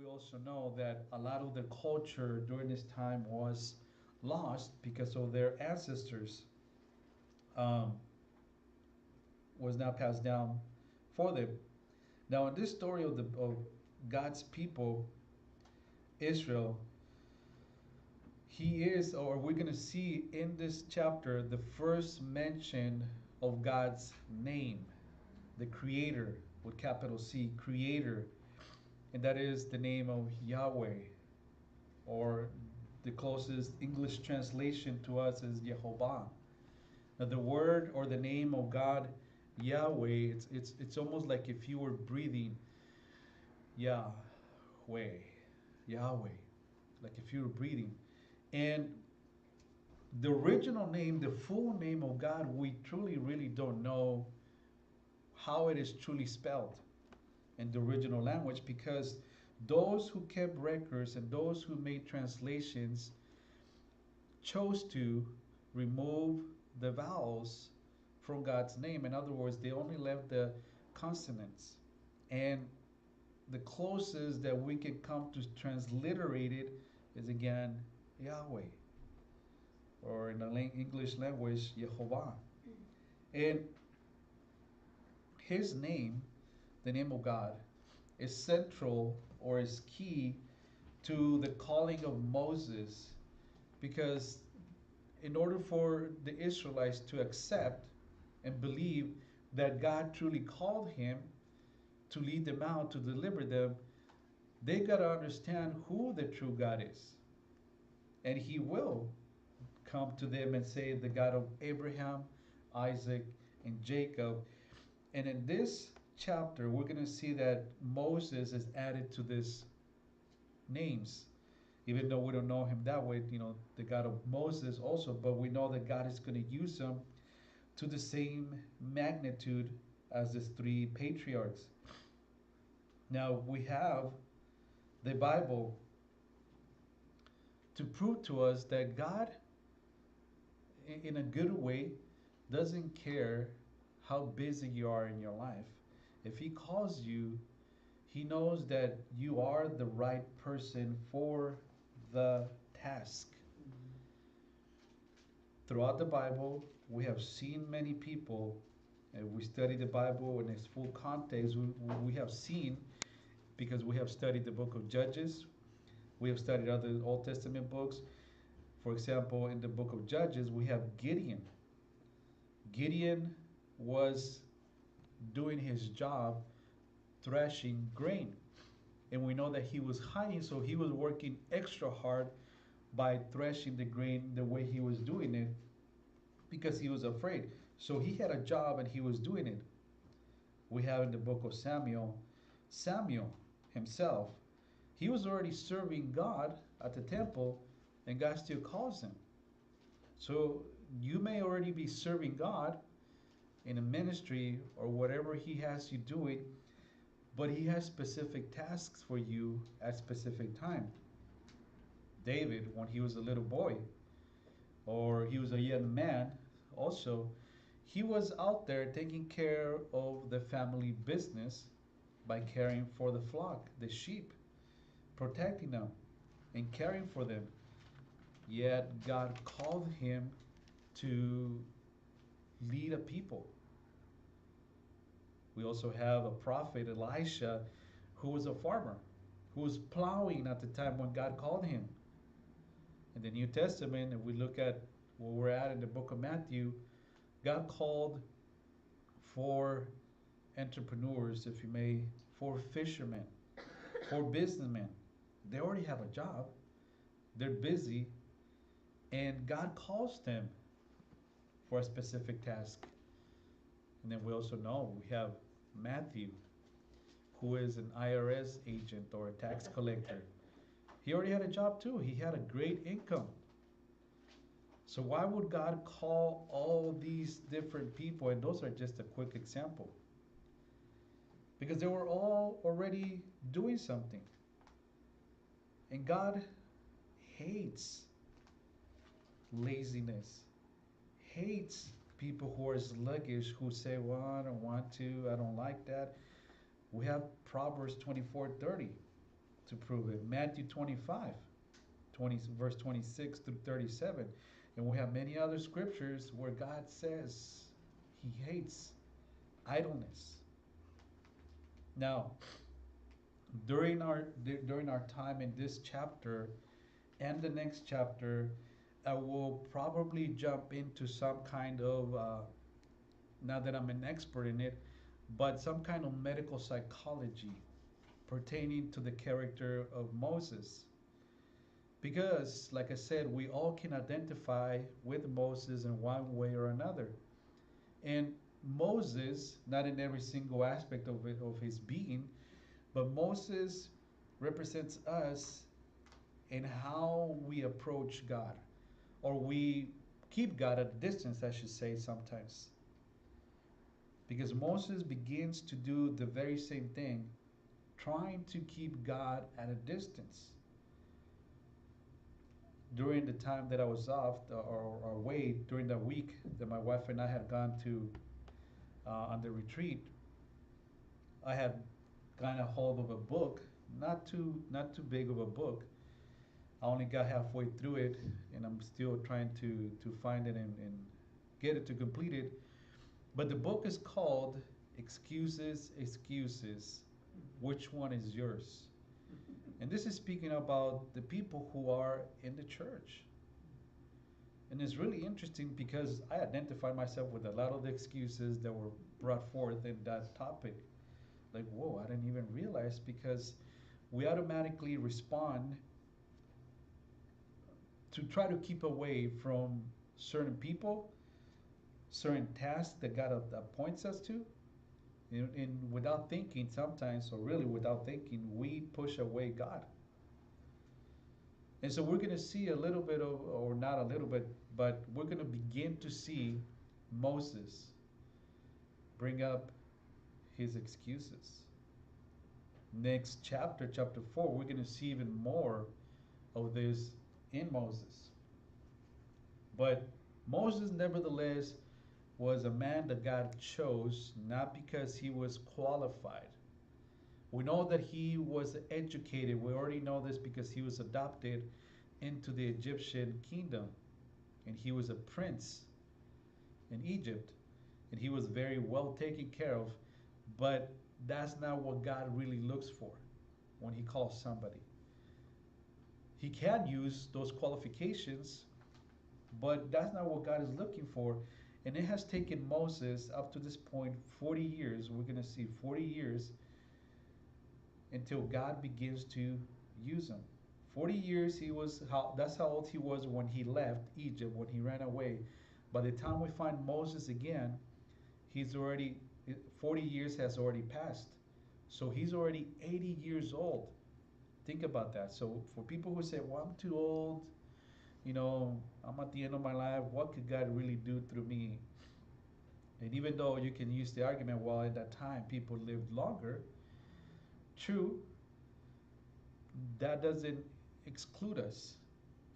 we also know that a lot of the culture during this time was lost because of their ancestors um, was not passed down for them. Now, in this story of God's people, Israel, he is, or we're going to see in this chapter, the first mention of God's name, the Creator, with capital C, Creator, and that is the name of Yahweh, or the closest English translation to us is Jehovah. Now, the word or the name of God, Yahweh, it's almost like if you were breathing Yahweh, Yahweh, like if you were breathing. And the original name, the full name of God, we truly really don't know how it is truly spelled in the original language, because those who kept records and those who made translations chose to remove the vowels from God's name. In other words, they only left the consonants. And the closest that we can come to transliterate it is again Yahweh, or in the English language, Jehovah. And his name, the name of God, is central or is key to the calling of Moses, because in order for the Israelites to accept and believe that God truly called him to lead them out, to deliver them, they got to understand who the true God is. And he will come to them and say, the God of Abraham, Isaac, and Jacob. And in this chapter, we're going to see that Moses is added to these names, even though we don't know him that way, the God of Moses also, but we know that God is going to use him to the same magnitude as these three patriarchs. Now, we have the Bible to prove to us that God, in a good way, doesn't care how busy you are in your life. If he calls you, he knows that you are the right person for the task. Throughout the Bible, we have seen many people, and we study the Bible in its full context. We have seen, because we have studied the book of Judges, we have studied other Old Testament books. For example, in the book of Judges, we have Gideon. Gideon was doing his job threshing grain. And we know that he was hiding, so he was working extra hard by threshing the grain the way he was doing it, because he was afraid. So he had a job and he was doing it. We have in the book of Samuel, Samuel himself, he was already serving God at the temple, and God still calls him. So you may already be serving God in a ministry or whatever he has you doing, but he has specific tasks for you at specific time. David, when he was a little boy, or he was a young man also, he was out there taking care of the family business by caring for the flock, the sheep, protecting them and caring for them. Yet God called him to lead a people. We also have a prophet, Elisha, who was a farmer, who was plowing at the time when God called him. In the New Testament, if we look at where we're at in the book of Matthew, God called for entrepreneurs, if you may, for fishermen, for businessmen. They already have a job, they're busy, and God calls them for a specific task. And then we also know we have Matthew, who is an IRS agent or a tax collector. He already had a job too. He had a great income. So why would God call all these different people? And those are just a quick example. Because they were all already doing something. And God hates laziness, hates people who are sluggish, who say, well, I don't want to, I don't like that. We have Proverbs 24:30 to prove it. Matthew 25, 20, verse 26 through 37. And we have many other scriptures where God says he hates idleness. Now, during our time in this chapter and the next chapter, I will probably jump into some kind of, not that I'm an expert in it, but some kind of medical psychology pertaining to the character of Moses. Because, like I said, we all can identify with Moses in one way or another. And Moses, not in every single aspect of his being, but Moses represents us in how we approach God, or we keep God at a distance, I should say, sometimes. Because Moses begins to do the very same thing, trying to keep God at a distance. During the time that I was off or away during that week that my wife and I had gone to on the retreat, I had kind of hold of a book, not too big of a book. I only got halfway through it, and I'm still trying to find it and get it to complete it. But the book is called Excuses, Excuses. Which one is yours? And this is speaking about the people who are in the church. And it's really interesting because I identify myself with a lot of the excuses that were brought forth in that topic. Like, whoa, I didn't even realize, because we automatically respond to try to keep away from certain people, certain tasks that God appoints us to. And without thinking, sometimes, or really without thinking, we push away God. And so we're going to see a little bit of, or not a little bit, but we're going to begin to see Moses bring up his excuses. Next chapter, chapter 4, we're going to see even more of this in Moses. But Moses, nevertheless, was a man that God chose, not because he was qualified. We know that he was educated. We already know this because he was adopted into the Egyptian kingdom. And he was a prince in Egypt. And he was very well taken care of. But that's not what God really looks for when he calls somebody. He can use those qualifications, but that's not what God is looking for. And it has taken Moses up to this point 40 years. We're going to see 40 years until God begins to use him. 40 years that's how old he was when he left Egypt, when he ran away. By the time we find Moses again, 40 years has already passed. So he's already 80 years old. Think about that. So for people who say, well, I'm too old, I'm at the end of my life, what could God really do through me? And even though you can use the argument, well, at that time people lived longer, true, that doesn't exclude us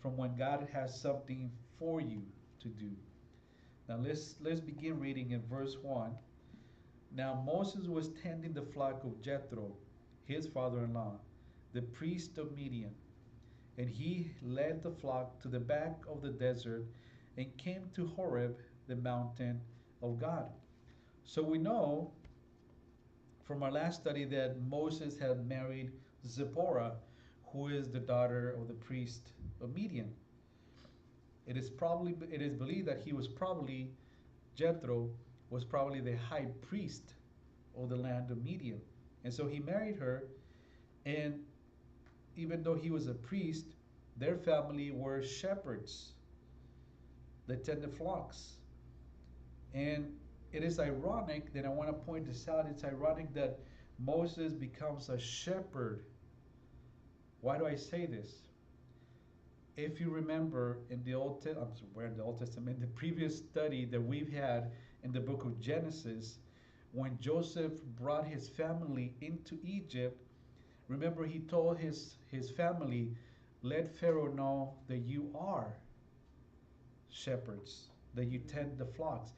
from when God has something for you to do. Now let's begin reading in verse 1. Now Moses was tending the flock of Jethro, his father-in-law, the priest of Midian. And he led the flock to the back of the desert and came to Horeb, the mountain of God. So we know from our last study that Moses had married Zipporah, who is the daughter of the priest of Midian. It is believed that Jethro was probably the high priest of the land of Midian. And so he married her, and even though he was a priest, their family were shepherds. They tended flocks. And it is ironic that I want to point this out. It's ironic that Moses becomes a shepherd. Why do I say this? If you remember in the Old Testament, the previous study that we've had in the book of Genesis, when Joseph brought his family into Egypt, remember he told his family, let Pharaoh know that you are shepherds, that you tend the flocks.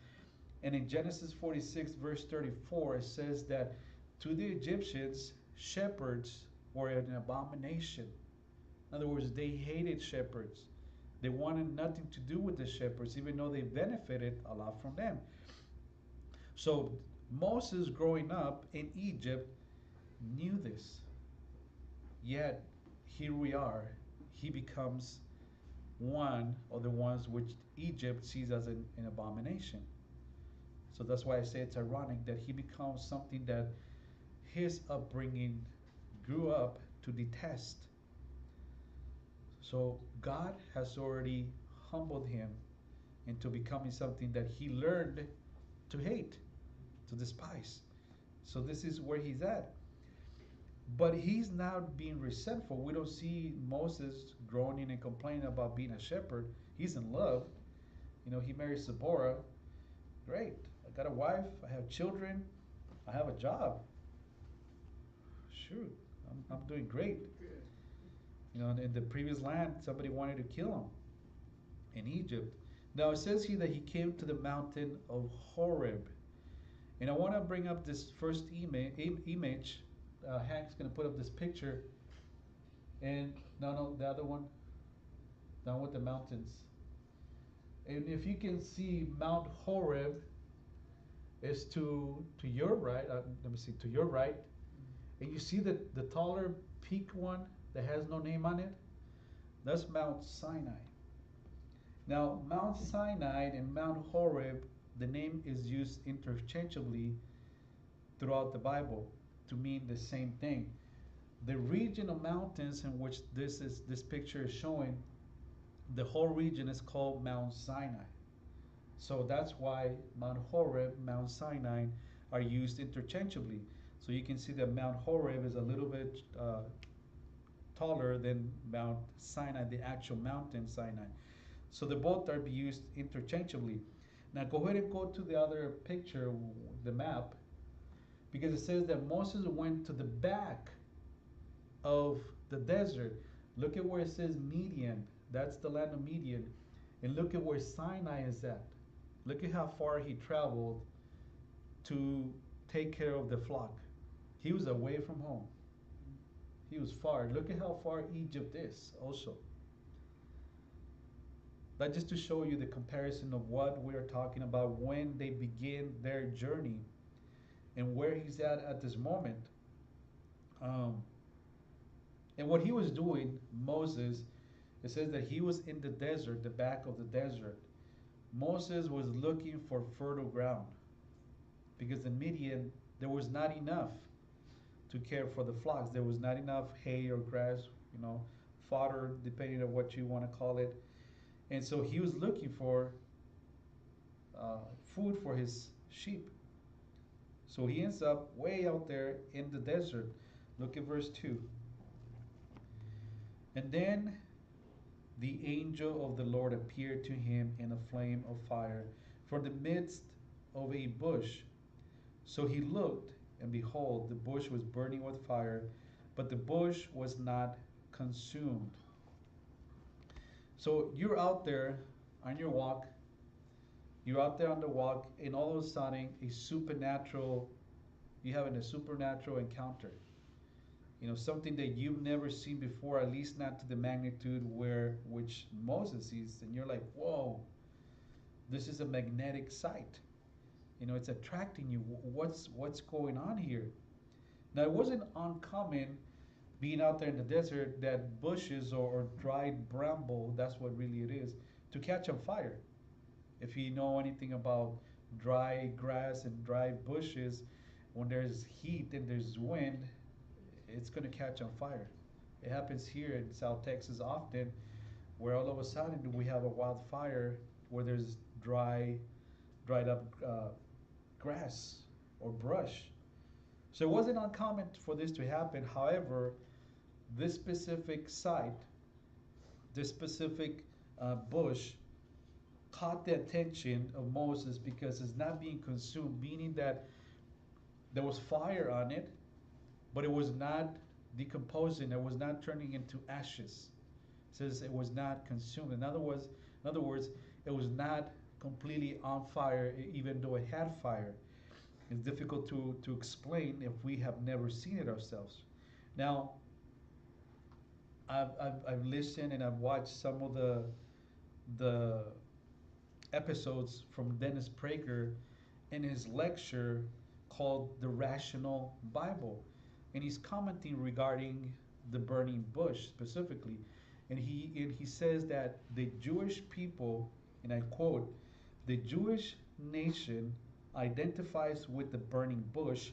And in Genesis 46 verse 34, it says that to the Egyptians, shepherds were an abomination. In other words, they hated shepherds. They wanted nothing to do with the shepherds, even though they benefited a lot from them. So Moses, growing up in Egypt, knew this. Yet, here we are. He becomes one of the ones which Egypt sees as an abomination. So that's why I say it's ironic that he becomes something that his upbringing grew up to detest. So God has already humbled him into becoming something that he learned to hate, to despise. So this is where he's at. But he's not being resentful. We don't see Moses groaning and complaining about being a shepherd. He's in love. He marries Zipporah. Great. I got a wife. I have children. I have a job. Shoot, I'm doing great. In the previous land, somebody wanted to kill him in Egypt. Now it says here that he came to the mountain of Horeb. And I want to bring up this first image. Hank's going to put up this picture. And no, the other one, down with the mountains. And if you can see, Mount Horeb is to your right. Let me see, to your right. And you see the taller peak one that has no name on it? That's Mount Sinai. Now, Mount Sinai and Mount Horeb, the name is used interchangeably throughout the Bible to mean the same thing. The region of mountains in which this picture is showing, the whole region is called Mount Sinai. So that's why Mount Horeb, Mount Sinai are used interchangeably. So you can see that Mount Horeb is a little bit taller than Mount Sinai, the actual mountain Sinai. So they both are used interchangeably. Now go ahead and go to the other picture, the map, because it says that Moses went to the back of the desert. Look at where it says Midian. That's the land of Midian. And look at where Sinai is at. Look at how far he traveled to take care of the flock. He was away from home. He was far. Look at how far Egypt is also. That's just to show you the comparison of what we're talking about when they begin their journey and where he's at this moment. And what he was doing, Moses, it says that he was in the desert, the back of the desert. Moses was looking for fertile ground because in Midian there was not enough to care for the flocks. There was not enough hay or grass, fodder, depending on what you want to call it. And so he was looking for food for his sheep. So he ends up way out there in the desert. Look at verse 2. And then the angel of the Lord appeared to him in a flame of fire from the midst of a bush. So he looked, and behold, the bush was burning with fire, but the bush was not consumed. So you're out there on your walk, you're out there on the walk, and all of a sudden, you're having a supernatural encounter. Something that you've never seen before, at least not to the magnitude which Moses sees, and you're like, whoa, this is a magnetic sight. It's attracting you. What's going on here? Now, it wasn't uncommon being out there in the desert that bushes or dried bramble, that's what really it is, to catch on fire. If you know anything about dry grass and dry bushes, when there's heat and there's wind, it's going to catch on fire. It happens here in South Texas often, where all of a sudden we have a wildfire where there's dried up grass or brush. So it wasn't uncommon for this to happen. However, this specific site, this specific bush, caught the attention of Moses because it's not being consumed, meaning that there was fire on it, but it was not decomposing. It was not turning into ashes. It says it was not consumed. In other words, it was not completely on fire, even though it had fire. It's difficult to explain if we have never seen it ourselves. Now, I've listened and I've watched some of the episodes from Dennis Prager in his lecture called The Rational Bible. And he's commenting regarding the burning bush specifically. And he says that the Jewish people, and I quote, the Jewish nation identifies with the burning bush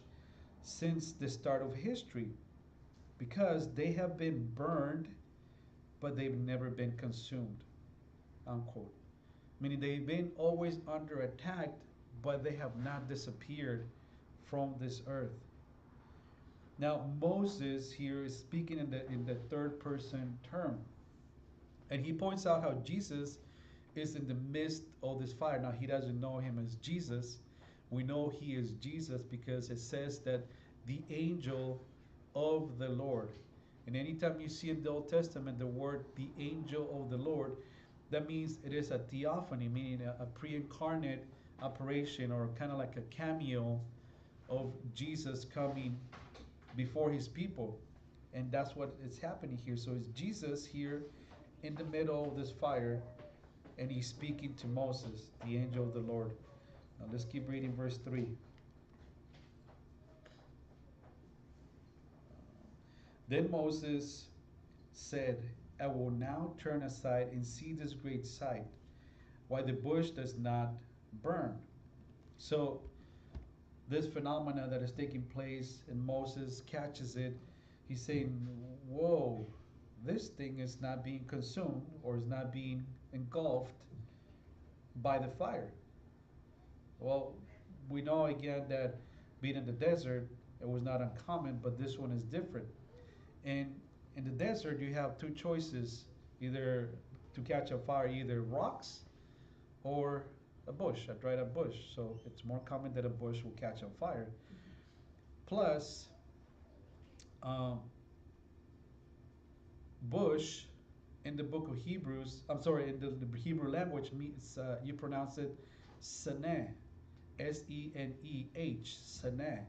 since the start of history because they have been burned, but they've never been consumed, unquote. Meaning they've been always under attack, but they have not disappeared from this earth. Now Moses here is speaking in the third person term, and he points out how Jesus is in the midst of this fire. Now he doesn't know him as Jesus. We know he is Jesus because it says that the angel of the Lord. And anytime you see in the Old Testament the word the angel of the Lord, that means it is a theophany, meaning a pre-incarnate operation or kind of like a cameo of Jesus coming before his people. And that's what is happening here. So it's Jesus here in the middle of this fire, and he's speaking to Moses, the angel of the Lord. Now let's keep reading verse 3. Then Moses said, I will now turn aside and see this great sight, why the bush does not burn. So this phenomena that is taking place and Moses catches it, he's saying, whoa, this thing is not being consumed or is not being engulfed by the fire. Well, we know again that being in the desert, it was not uncommon, but this one is different. And in the desert, you have two choices, either to catch a fire, either rocks or a bush, a dried up bush. So it's more common that a bush will catch on fire. Plus, um, bush in the book of Hebrews, I'm sorry, in the Hebrew language means you pronounce it seneh, Seneh, seneh,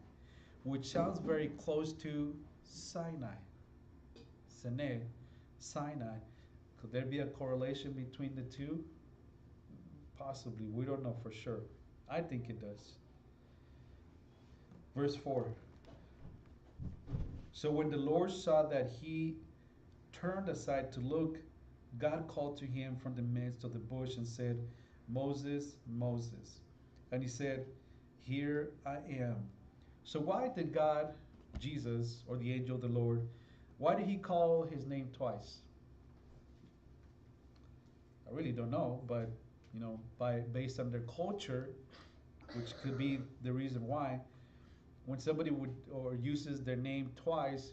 which sounds very close to Sinai. Seneh, Sinai. Could there be a correlation between the two? Possibly. We don't know for sure. I think it does. Verse 4. So when the Lord saw that he turned aside to look, God called to him from the midst of the bush and said, Moses, Moses. And he said, Here I am. So why did God, Jesus, or the angel of the Lord, why did he call his name twice? I really don't know, but based on their culture, which could be the reason why, when somebody would or uses their name twice,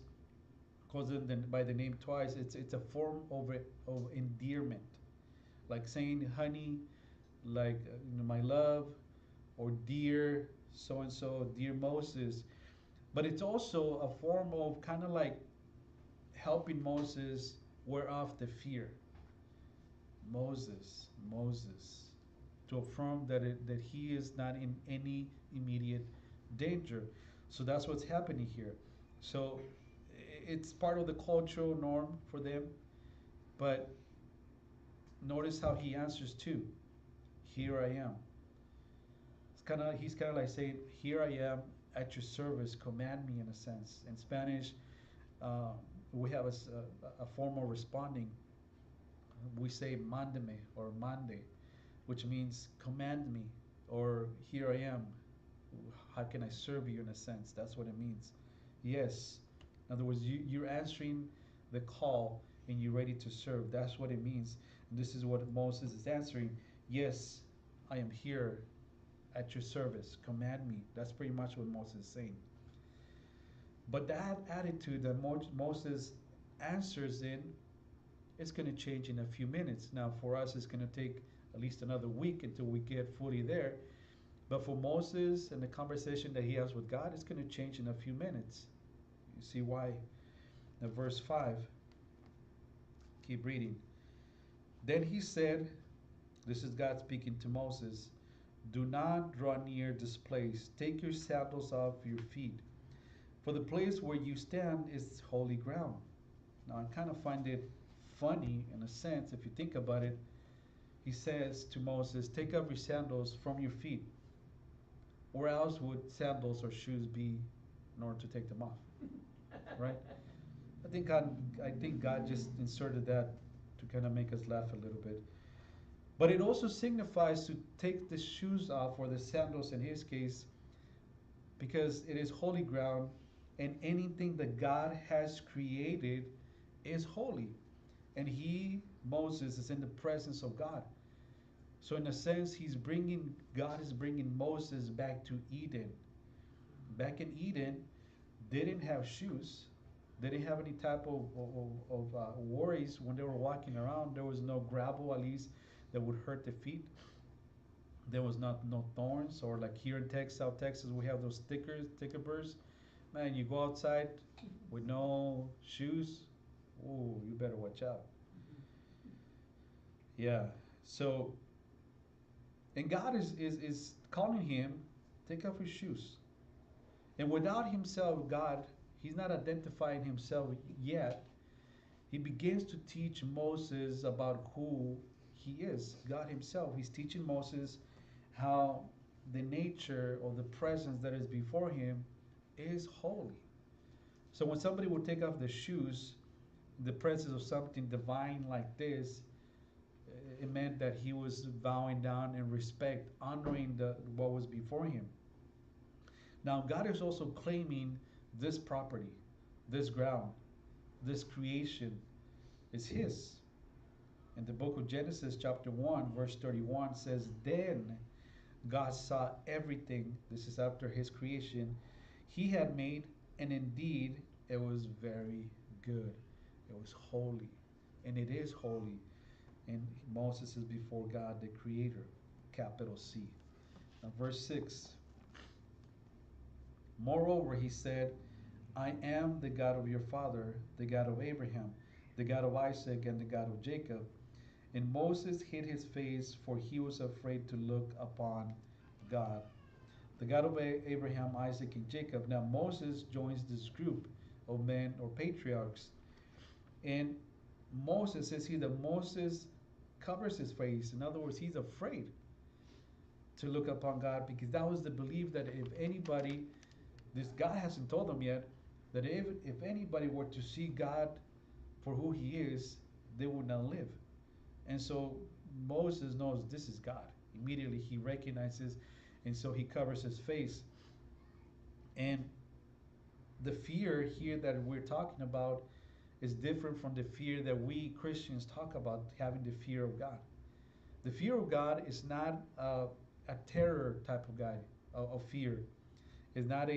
calls them by the name twice, it's a form of endearment, like saying honey, like my love, or dear so and so, dear Moses. But it's also a form of kind of like helping Moses wear off the fear. Moses, Moses, to affirm that he is not in any immediate danger. So that's what's happening here. So it's part of the cultural norm for them, but notice how he answers too. Here I am. He's kind of like saying, "Here I am at your service. Command me," in a sense. In Spanish, uh, we have a form of responding. We say "mándeme" or "mande," which means "command me" or "Here I am. How can I serve you?" In a sense, that's what it means. Yes. In other words, you're answering the call and you're ready to serve. That's what it means. And this is what Moses is answering. Yes, I am here at your service. Command me. That's pretty much what Moses is saying. But that attitude that Moses answers in, it's going to change in a few minutes. Now, for us, it's going to take at least another week until we get fully there. But for Moses and the conversation that he has with God, it's going to change in a few minutes. You see why? Now, verse 5. Keep reading. Then he said, this is God speaking to Moses, do not draw near this place. Take your sandals off your feet. For the place where you stand is holy ground. Now, I kind of find it funny in a sense, if you think about it. He says to Moses, take off your sandals from your feet. Where else would sandals or shoes be in order to take them off? Right? I think God just inserted that to kind of make us laugh a little bit. But it also signifies to take the shoes off, or the sandals in his case, because it is holy ground, and anything that God has created is holy. And Moses, is in the presence of God. So in a sense, God is bringing Moses back to Eden. Back in Eden, they didn't have shoes. They didn't have any type of worries when they were walking around. There was no gravel, at least, that would hurt the feet. There was no thorns, or like here in Texas, South Texas, we have those sticker burrs. Man, you go outside with no shoes, oh, you better watch out. Yeah. So, and God is calling him, take off your shoes. And without himself, God, he's not identifying himself yet. He begins to teach Moses about who he is, God himself. He's teaching Moses how the nature or the presence that is before him is holy. So when somebody would take off the shoes, the presence of something divine like this, it meant that he was bowing down in respect, honoring what was before him. Now, God is also claiming this property, this ground, this creation is his. In the book of Genesis, chapter 1, verse 31 says, then God saw everything, this is after his creation, he had made, and indeed it was very good. It was holy, and it is holy. And Moses is before God, the Creator, capital C. Now, verse 6. Moreover, he said, I am the God of your father, the God of Abraham, the God of Isaac, and the God of Jacob. And Moses hid his face, for he was afraid to look upon God, the God of Abraham, Isaac, and Jacob. Now, Moses joins this group of men or patriarchs. And Moses says here that Moses covers his face. In other words, he's afraid to look upon God, because that was the belief that if anybody, this God hasn't told them yet, that if anybody were to see God for who he is, they would not live. And so Moses knows this is God. Immediately he recognizes, and so he covers his face. And the fear here that we're talking about is different from the fear that we Christians talk about, having the fear of God. The fear of God is not a terror type of guy of fear. It's not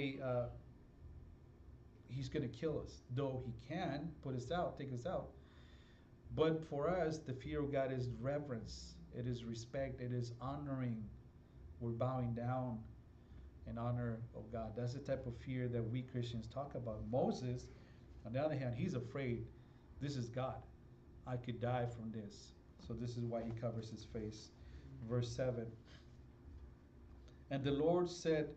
he's going to kill us, though he can put us out, take us out. But for us, the fear of God is reverence, it is respect, it is honoring. We're bowing down in honor of God. That's the type of fear that we Christians talk about. Moses, on the other hand, he's afraid. This is God. I could die from this. So this is why he covers his face. Verse 7. And the Lord said,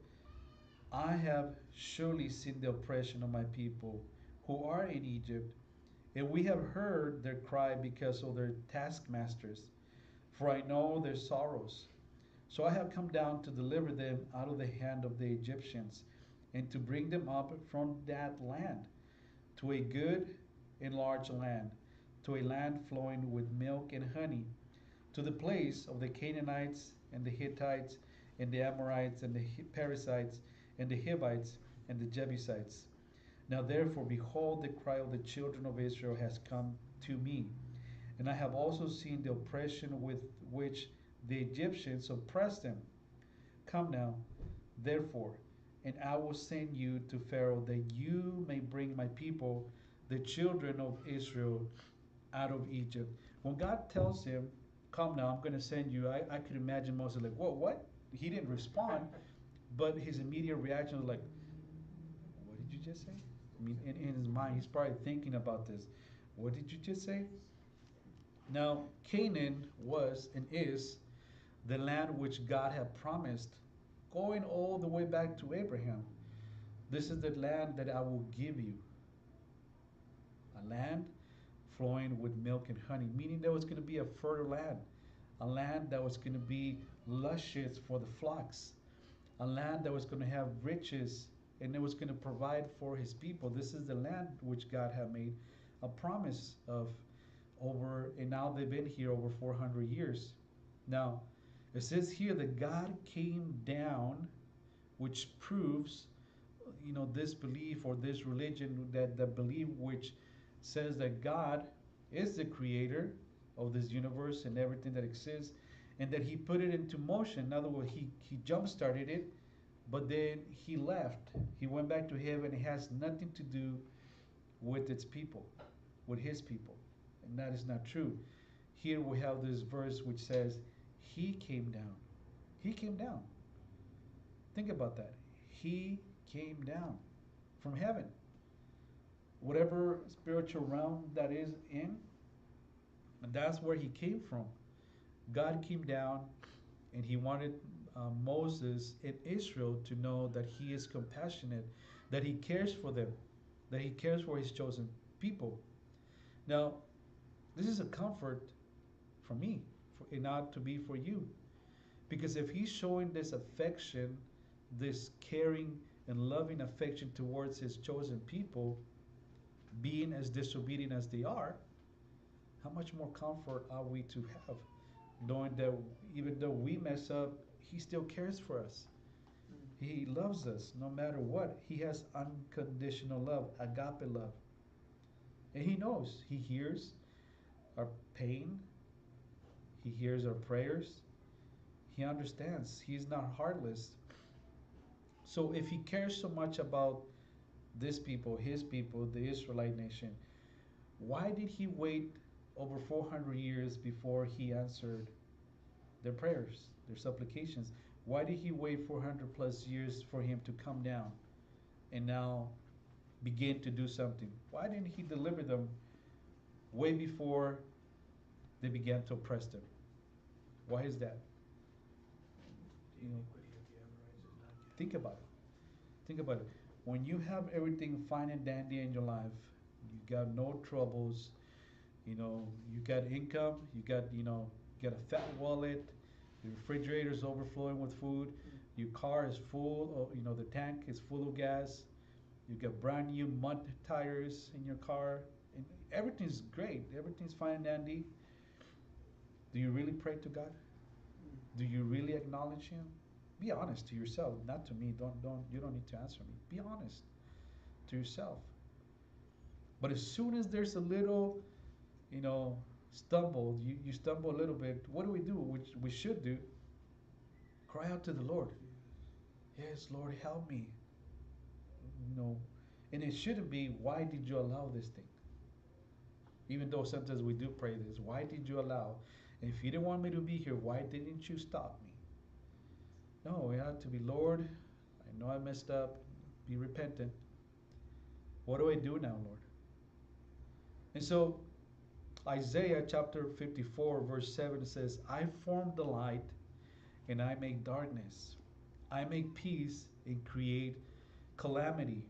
I have surely seen the oppression of my people who are in Egypt, and we have heard their cry because of their taskmasters, for I know their sorrows. So I have come down to deliver them out of the hand of the Egyptians, and to bring them up from that land to a good and large land, to a land flowing with milk and honey, to the place of the Canaanites and the Hittites and the Amorites and the Perizzites and the Hivites and the Jebusites. Now therefore, behold, the cry of the children of Israel has come to me, and I have also seen the oppression with which the Egyptians oppressed them. Come now, therefore, and I will send you to Pharaoh, that you may bring my people, the children of Israel, out of Egypt. When God tells him, come now, I'm going to send you, I could imagine Moses like, whoa, what? He didn't respond, but his immediate reaction was like, what did you just say? I mean, in his mind, he's probably thinking about this. What did you just say? Now, Canaan was and is the land which God had promised, going all the way back to Abraham. This is the land that I will give you. A land flowing with milk and honey, meaning there was going to be a fertile land, a land that was going to be luscious for the flocks, a land that was going to have riches, and it was going to provide for his people. This is the land which God had made a promise of over, and now they've been here over 400 years. Now, it says here that God came down, which proves, this belief or this religion, that belief which says that God is the creator of this universe and everything that exists, and that he put it into motion. In other words, he jump started it, but then he left. He went back to heaven. It has nothing to do with its people, with his people. And that is not true. Here we have this verse which says, he came down. He came down. Think about that. He came down from heaven. Whatever spiritual realm that is in, and that's where he came from. God came down and he wanted Moses and Israel to know that he is compassionate, that he cares for them, that he cares for his chosen people. Now, this is a comfort for me, it not to be for you. Because if he's showing this affection, this caring and loving affection towards his chosen people, being as disobedient as they are, how much more comfort are we to have, knowing that even though we mess up, he still cares for us. He loves us no matter what. He has unconditional love, agape love. And he knows, he hears our pain, he hears our prayers, he understands. He's not heartless. So if he cares so much about this people, his people, the Israelite nation, why did he wait over 400 years before he answered their prayers, their supplications? Why did he wait 400 plus years for him to come down and now begin to do something? Why didn't he deliver them way before they began to oppress them? Why is that? Think about it. Think about it. When you have everything fine and dandy in your life, you got no troubles, you got income, you got a fat wallet, your refrigerator is overflowing with food, your car is full, the tank is full of gas, you got brand new mud tires in your car, and everything's great, everything's fine and dandy. Do you really pray to God? Do you really acknowledge him? Be honest to yourself, not to me. You don't need to answer me. Be honest to yourself. But as soon as there's a little, stumble, you stumble a little bit, what do? Which we should do. Cry out to the Lord. Yes, Lord, help me. And it shouldn't be, why did you allow this thing? Even though sometimes we do pray this, why did you allow? And if you didn't want me to be here, why didn't you stop me? No, we have to be, Lord, I know I messed up. Be repentant. What do I do now, Lord? And so Isaiah chapter 54 verse 7 says, I form the light and I make darkness. I make peace and create calamity.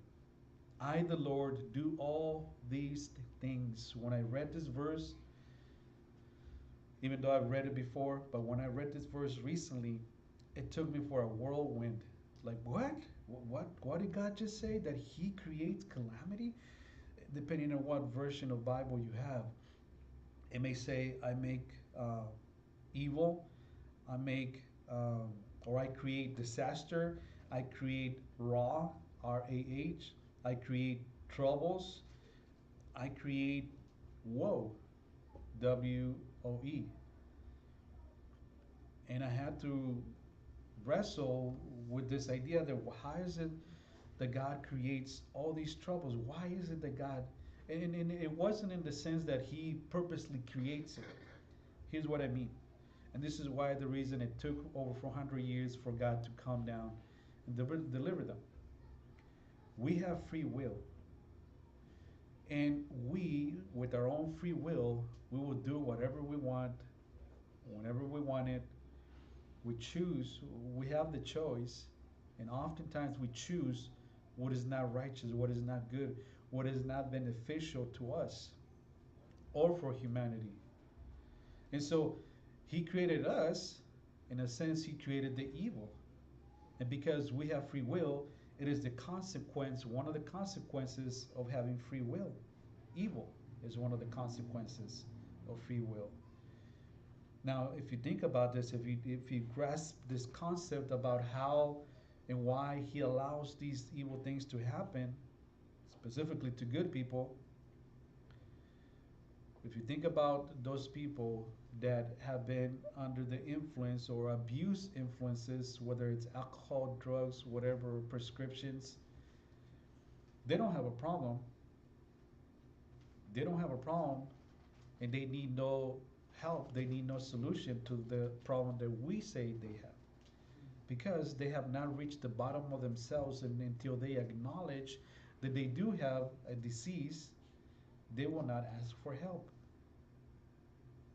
I, the Lord, do all these things. When I read this verse, even though I've read it before, but when I read this verse recently, it took me for a whirlwind. Like, what? What did God just say? That he creates calamity? Depending on what version of Bible you have. It may say, I make evil, I make, or I create disaster, I create raw, R-A-H, I create troubles, I create woe, W-O-E. And I had to wrestle with this idea that how is it that God creates all these troubles? Why is it that God, and it wasn't in the sense that he purposely creates it. Here's what I mean. And this is why the reason it took over 400 years for God to come down and deliver them. We have free will. And we, with our own free will, we will do whatever we want, whenever we want it. We choose, we have the choice, and oftentimes we choose what is not righteous, what is not good, what is not beneficial to us or for humanity. And so he created us, in a sense, he created the evil. And because we have free will, it is the consequence, one of the consequences of having free will. Evil is one of the consequences of free will. Now, if you think about this, if you grasp this concept about how and why he allows these evil things to happen, specifically to good people, if you think about those people that have been under the influence or abuse influences, whether it's alcohol, drugs, whatever, prescriptions, they don't have a problem. They don't have a problem, and they need no help. They need no solution to the problem that we say they have. Because they have not reached the bottom of themselves, and until they acknowledge that they do have a disease, they will not ask for help.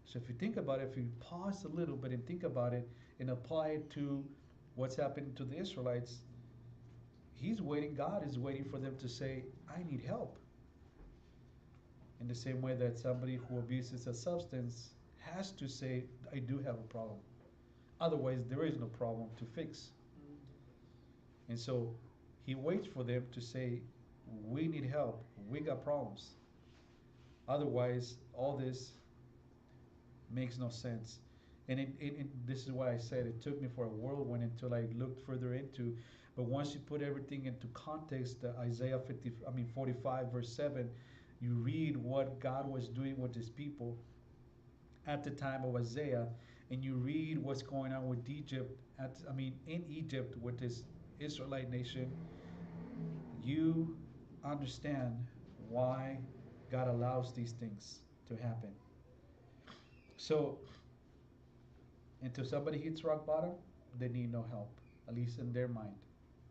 So if you think about it, if you pause a little bit and think about it and apply it to what's happening to the Israelites, he's waiting, God is waiting for them to say, I need help. In the same way that somebody who abuses a substance has to say, I do have a problem. Otherwise, there is no problem to fix. And so he waits for them to say, we need help. We got problems. Otherwise, all this makes no sense. And this is why I said it took me for a whirlwind until I looked further into. But once you put everything into context, Isaiah 45 verse 7, you read what God was doing with his people at the time of Isaiah, and you read what's going on with Egypt, in Egypt with this Israelite nation, you understand why God allows these things to happen. So, until somebody hits rock bottom, they need no help, at least in their mind,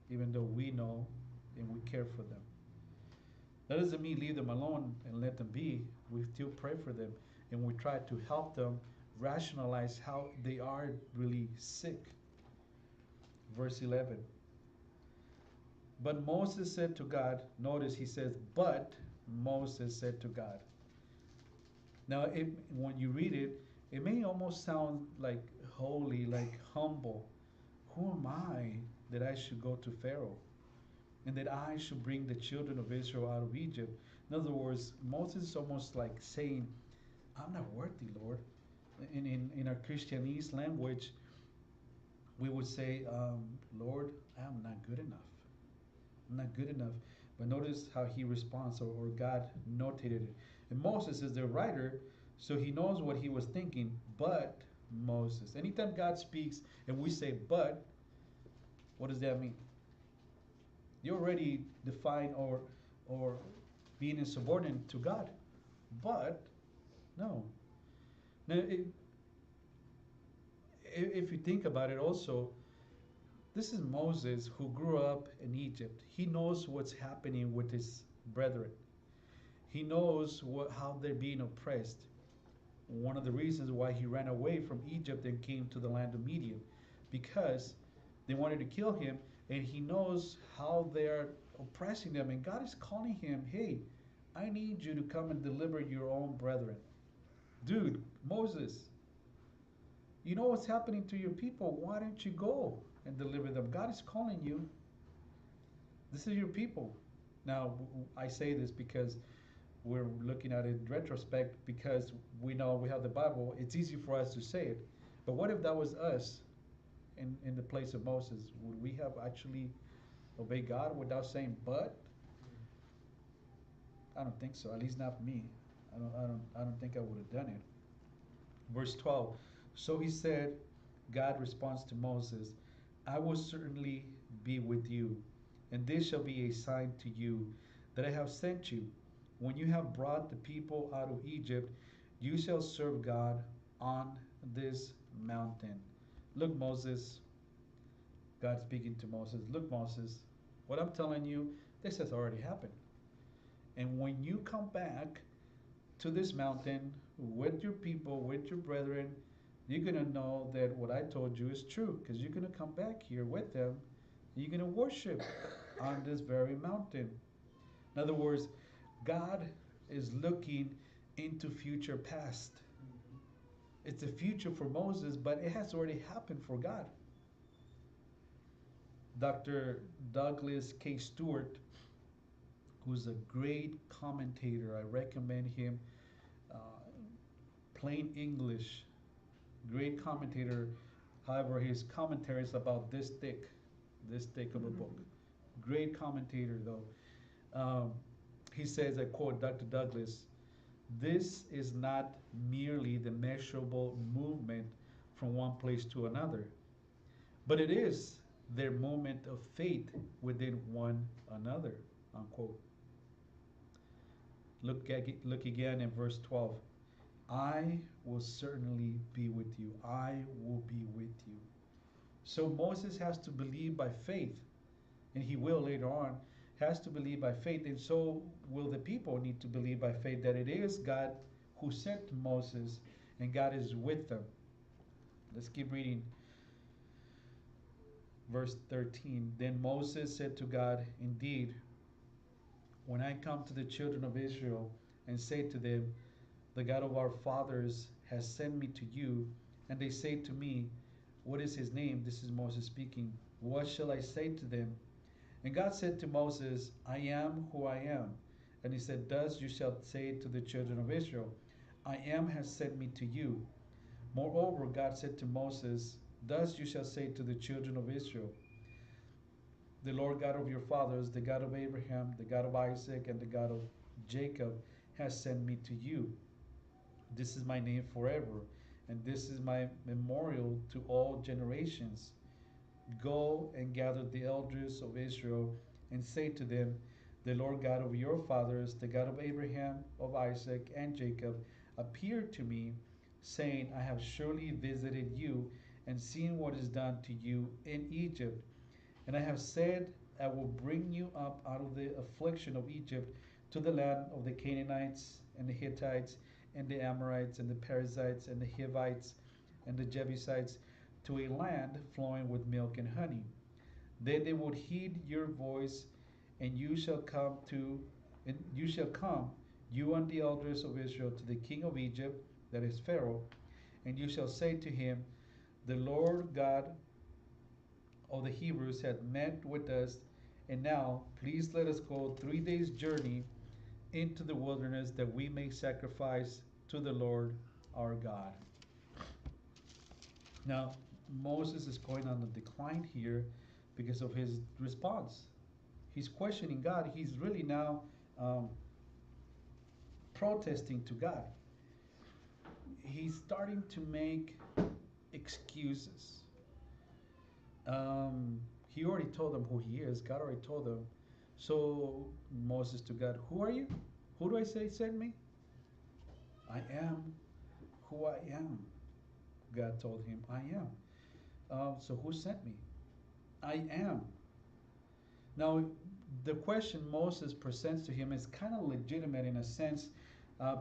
even though we know and we care for them. That doesn't mean leave them alone and let them be. We still pray for them, and we try to help them rationalize how they are really sick. Verse 11. But Moses said to God, notice he says, but Moses said to God. Now, when you read it, it may almost sound like holy, like humble. Who am I that I should go to Pharaoh and that I should bring the children of Israel out of Egypt? In other words, Moses is almost like saying, I'm not worthy, Lord. In our Christianese language, we would say, Lord, I am not good enough. I'm not good enough. But notice how he responds, or God notated it. And Moses is the writer, so he knows what he was thinking. But Moses. Anytime God speaks and we say but, what does that mean? You already define or being insubordinate to God. But no. Now, if you think about it also, this is Moses who grew up in Egypt. He knows what's happening with his brethren. He knows how they're being oppressed. One of the reasons why he ran away from Egypt and came to the land of Midian, because they wanted to kill him, and he knows how they're oppressing them. And God is calling him, hey, I need you to come and deliver your own brethren. Dude, Moses, you know what's happening to your people. Why don't you go and deliver them? God is calling you. This is your people. Now, I say this because we're looking at it in retrospect, because we know we have the Bible. It's easy for us to say it. But what if that was us in the place of Moses? Would we have actually obeyed God without saying but? I don't think so. At least not me. I don't think I would have done it. Verse 12. So he said, God responds to Moses, I will certainly be with you, and this shall be a sign to you that I have sent you. When you have brought the people out of Egypt, you shall serve God on this mountain. Look, Moses, God speaking to Moses, look, Moses, what I'm telling you, this has already happened. And when you come back to this mountain with your people, with your brethren, you're going to know that what I told you is true, because you're going to come back here with them. And you're going to worship on this very mountain. In other words, God is looking into future past. It's the future for Moses, but it has already happened for God. Dr. Douglas K. Stewart, who's a great commentator, I recommend him. Uh, Plain English, great commentator. However, his commentary is about this thick of a book. Great commentator, though. He says, I quote Dr. Douglas, this is not merely the measurable movement from one place to another, but it is their moment of faith within one another, unquote. Look again in verse 12. I will certainly be with you. I will be with you. So Moses has to believe by faith, and he will later on, has to believe by faith, and so will the people need to believe by faith that it is God who sent Moses, and God is with them. Let's keep reading. Verse 13. Then Moses said to God, indeed, when I come to the children of Israel and say to them, the God of our fathers has sent me to you, and they say to me, what is his name? This is Moses speaking. What shall I say to them? And God said to Moses, I am who I am. And he said, thus you shall say to the children of Israel, I am has sent me to you. Moreover, God said to Moses, thus you shall say to the children of Israel, the Lord God of your fathers, the God of Abraham, the God of Isaac, and the God of Jacob, has sent me to you. This is my name forever, and this is my memorial to all generations. Go and gather the elders of Israel and say to them, the Lord God of your fathers, the God of Abraham, of Isaac, and Jacob, appeared to me, saying, I have surely visited you and seen what is done to you in Egypt. And I have said, I will bring you up out of the affliction of Egypt to the land of the Canaanites and the Hittites and the Amorites and the Perizzites and the Hivites and the Jebusites, to a land flowing with milk and honey. Then they would heed your voice, and you shall come, you and the elders of Israel, to the king of Egypt, that is Pharaoh, and you shall say to him, the Lord God of the Hebrews hath met with us, and now please let us go 3 days' journey into the wilderness, that we may sacrifice to the Lord our God. Now, Moses is going on the decline here because of his response. He's questioning God. He's really now protesting to God. He's starting to make excuses. He already told them who he is. God already told them. So Moses to God, who are you? Who do I say sent me? I am who I am. God told him, I am. So who sent me? I am. Now, the question Moses presents to him is kind of legitimate in a sense,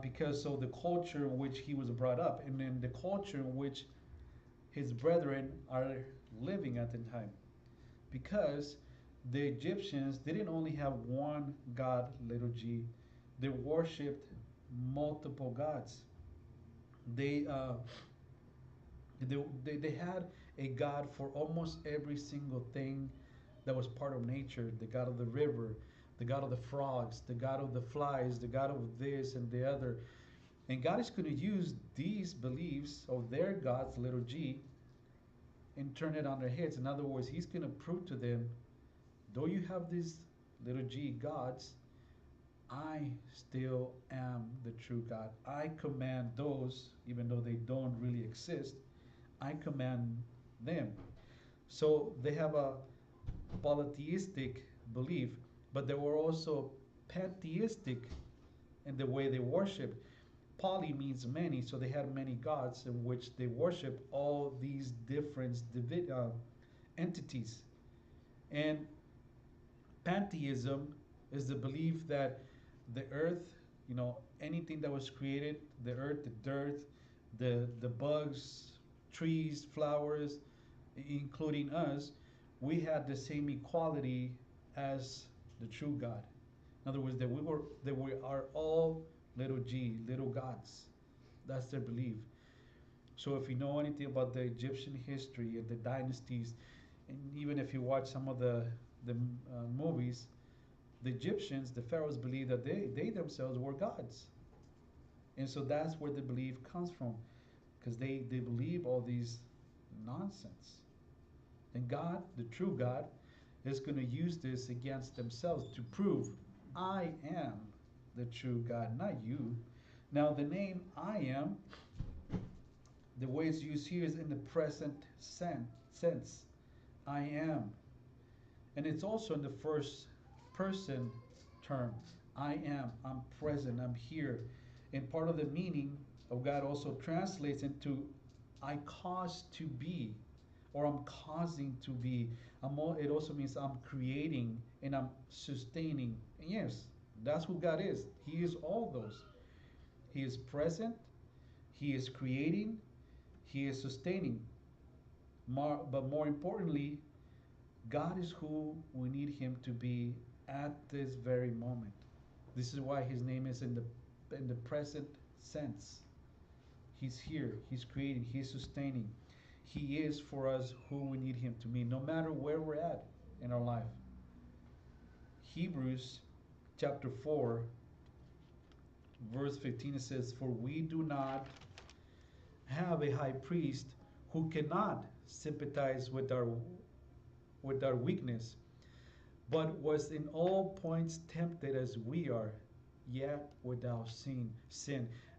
because of the culture in which he was brought up, and in the culture in which his brethren are living at the time. Because the Egyptians didn't only have one God, little g, they worshipped multiple gods. They, uh, they had a God for almost every single thing that was part of nature. The God of the river, the God of the frogs, the God of the flies, the God of this and the other. And God is going to use these beliefs of their gods, little g, and turn it on their heads. In other words, he's going to prove to them, though you have these little g gods, I still am the true God. I command those, even though they don't really exist, I command them. So they have a polytheistic belief, but they were also pantheistic in the way they worship. Poly means many, so they had many gods in which they worship all these different entities. And pantheism is the belief that the earth, anything that was created, the earth, the dirt, the bugs, trees, flowers, including us, we had the same equality as the true God. In other words, that we are all little g, little gods. That's their belief. So if you know anything about the Egyptian history and the dynasties, and even if you watch some of the movies, the Egyptians, the pharaohs, believed that they themselves were gods, and so that's where the belief comes from, because they believe all these nonsense. And God, the true God, is going to use this against themselves to prove, I am the true God, not you. Now the name I am, the way it's used here is in the present sense. I am. And it's also in the first person term. I am. I'm present. I'm here. And part of the meaning of God also translates into I cause to be, or I'm causing to be. It also means I'm creating and I'm sustaining. And yes, that's who God is. He is all those. He is present. He is creating. He is sustaining. But more importantly, God is who we need Him to be at this very moment. This is why His name is in the present sense. He's here. He's creating. He's sustaining. He is for us who we need Him to be, no matter where we're at in our life. Hebrews chapter 4, verse 15, it says, "For we do not have a high priest who cannot sympathize with our weakness, but was in all points tempted as we are, yet without sin."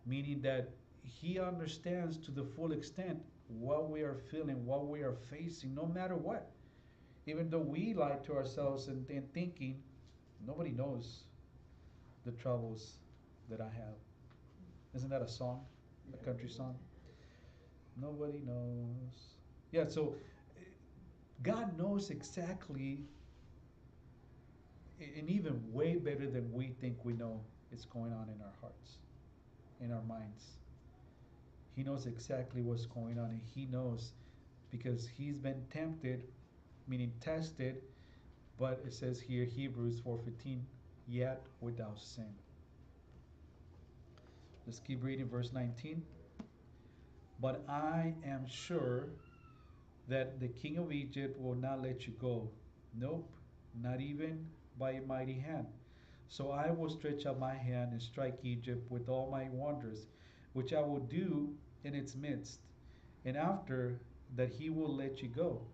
Meaning that he understands to the full extent what we are feeling, what we are facing, no matter what. Even though we lie to ourselves and thinking, nobody knows the troubles that I have. Isn't that a song? A country song? Nobody knows. Yeah, so God knows exactly, and even way better than we think we know, it's going on in our hearts, in our minds. He knows exactly what's going on, and He knows because He's been tempted, meaning tested, but it says here, Hebrews 4:15, yet without sin. Let's keep reading verse 19. "But I am sure that the king of Egypt will not let you go. Nope, not even by a mighty hand. So I will stretch out my hand and strike Egypt with all my wonders, which I will do in its midst. And after that he will let you go.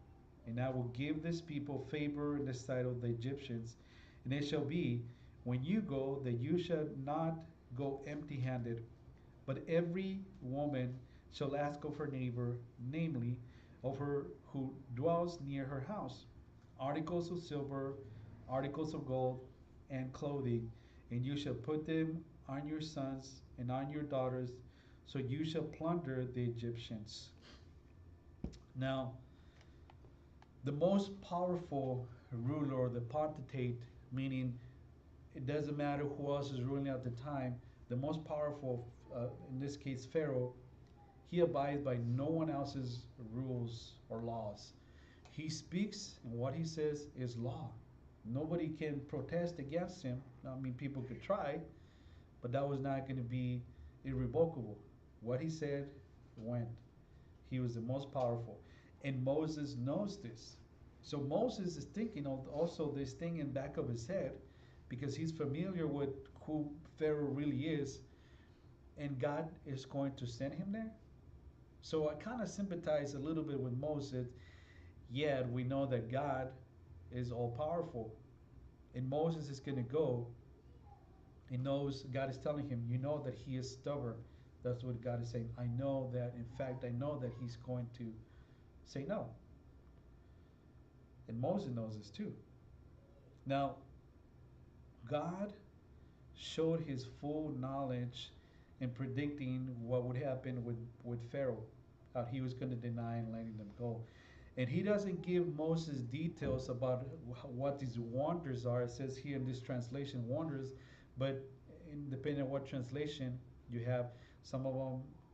And I will give this people favor in the sight of the Egyptians. And it shall be, when you go, that you shall not go empty handed, but every woman shall ask of her neighbor, namely, of her who dwells near her house, articles of silver, articles of gold, and clothing, and you shall put them on your sons and on your daughters, so you shall plunder the Egyptians." Now, the most powerful ruler, or the potentate, meaning it doesn't matter who else is ruling at the time, the most powerful, in this case Pharaoh, he abides by no one else's rules or laws. He speaks, and what he says is law. Nobody can protest against him. I mean, people could try, but that was not going to be irrevocable. What he said went. He was the most powerful. And Moses knows this. So Moses is thinking of also this thing in back of his head, because he's familiar with who Pharaoh really is, and God is going to send him there. So I kind of sympathize a little bit with Moses, yet we know that God is all powerful. And Moses is going to go. He knows, God is telling him, you know that he is stubborn. That's what God is saying. I know that, in fact, I know that he's going to say no. And Moses knows this too. Now, God showed his full knowledge in predicting what would happen with Pharaoh, how he was going to deny and letting them go. And he doesn't give Moses details about what these wonders are. It says here in this translation, wonders, but depending on what translation you have, some of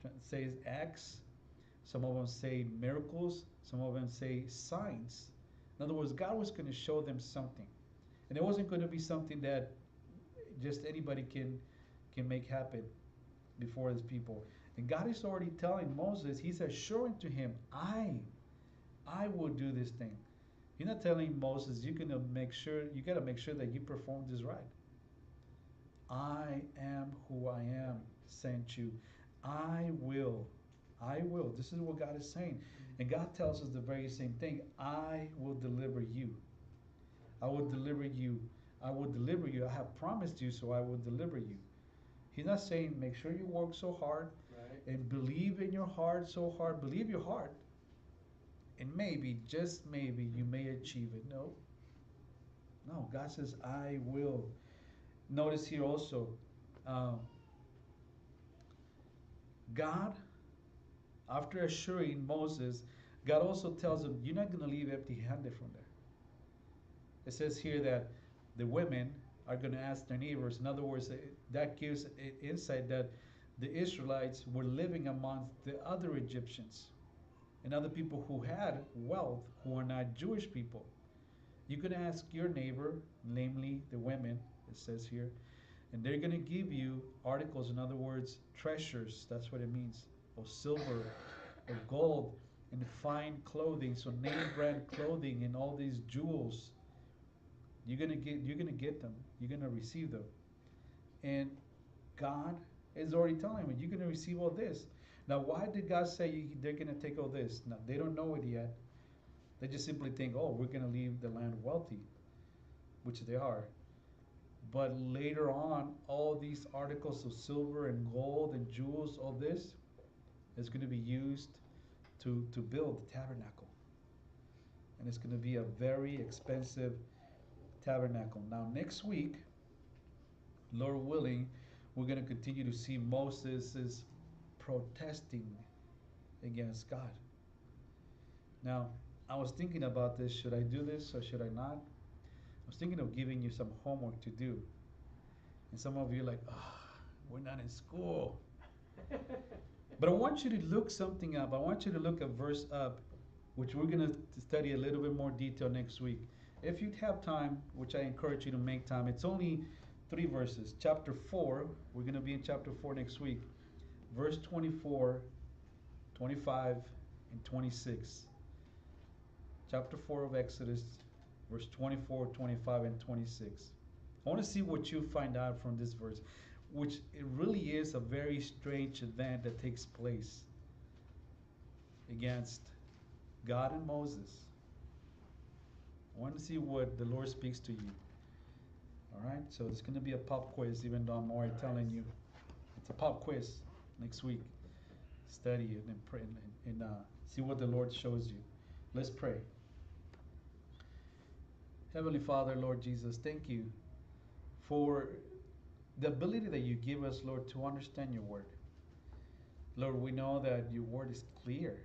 them say acts, some of them say miracles, some of them say signs. In other words, God was going to show them something. And it wasn't going to be something that just anybody can make happen before his people. And God is already telling Moses, he's assuring to him, I will do this thing. He's not telling Moses, you gotta make sure that you perform this right. I am who I am sent you. I will. I will. This is what God is saying. And God tells us the very same thing. I will deliver you. I will deliver you. I will deliver you. I have promised you, so I will deliver you. He's not saying make sure you work so hard, right, and believe in your heart so hard. Believe your heart. And maybe, just maybe, you may achieve it. No. No. God says, I will. Notice here also, um, God, after assuring Moses, God also tells him, you're not going to leave empty handed from there. It says here that the women are going to ask their neighbors. In other words, that gives insight that the Israelites were living amongst the other Egyptians and other people who had wealth who are not Jewish people. You can ask your neighbor, namely the women, it says here, and they're going to give you articles, in other words, treasures, that's what it means, of silver, of gold, and fine clothing, so name brand clothing and all these jewels. You're gonna get them. You're gonna receive them. And God is already telling me, you're gonna receive all this. Now, why did God say they're gonna take all this? Now, they don't know it yet. They just simply think, oh, we're gonna leave the land wealthy, which they are. But later on, all these articles of silver and gold and jewels, all this is going to be used to build the tabernacle. And it's going to be a very expensive tabernacle. Now, next week, Lord willing, we're going to continue to see Moses protesting against God. Now, I was thinking about this. Should I do this or should I not? I was thinking of giving you some homework to do. And some of you are like, oh, we're not in school. But I want you to look something up. I want you to look a verse up, which we're going to study a little bit more detail next week. If you have time, which I encourage you to make time, it's only 3 verses. Chapter 4, we're going to be in chapter 4 next week. Verse 24, 25, and 26. Chapter 4 of Exodus, verse 24, 25, and 26. I want to see what you find out from this verse, which it really is a very strange event that takes place against God and Moses. I want to see what the Lord speaks to you. All right, so it's going to be a pop quiz, even though I'm already telling you. It's a pop quiz next week. Study it and pray and see what the Lord shows you. Let's pray. Heavenly Father, Lord Jesus, thank you for the ability that you give us, Lord, to understand your word. Lord, we know that your word is clear.